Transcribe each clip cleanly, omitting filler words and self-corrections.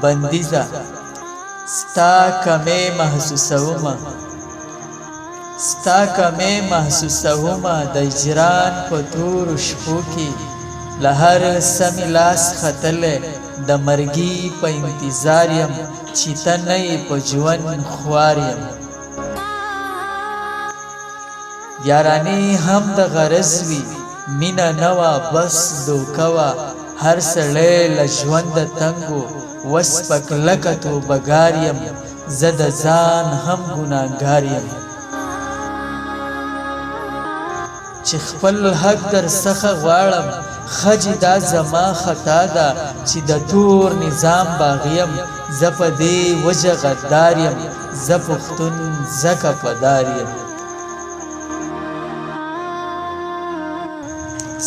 بندیزه ستا کمی محسوسومه د هجران په تورو شپو کې له هر سمې لاس ختلی د مرګي په انتظار یم چې ته نه یې په ژوند خوار یم یارانې هم د غرض وي مینه نه وه بس دوکه وه هر سړی له ژونده تنګ و وس په کلکه توبهګار یم زه د ځان هم ګناهګار یم چې خپل حق در څخه غواړم خجې دا زما خطا ده چې د تور نظام باغ یم زه په دې وجه غدار یم زه پښتون ځکه پدار یم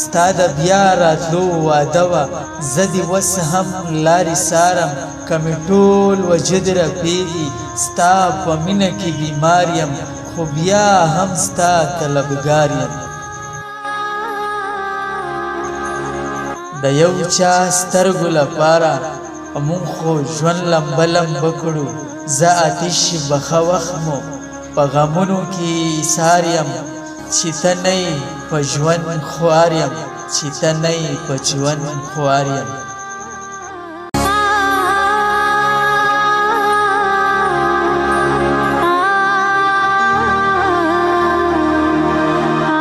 ستا د بیا راتلو واده وه زه دې اوس هم لارې څارم که مې ټول وجود رپېږي ستا په مینه کې بیمار یم خو بیا هم ستا طلبګار یم د یو چا سترګو لپاره مونږ خو ژوند لمبه لمبه کړو زه آتش بخه وخت مو په غمونو کې ایثار یم چې ته نه یې په ژوند خوار یم چې ته نه یې په ژوند خوار یم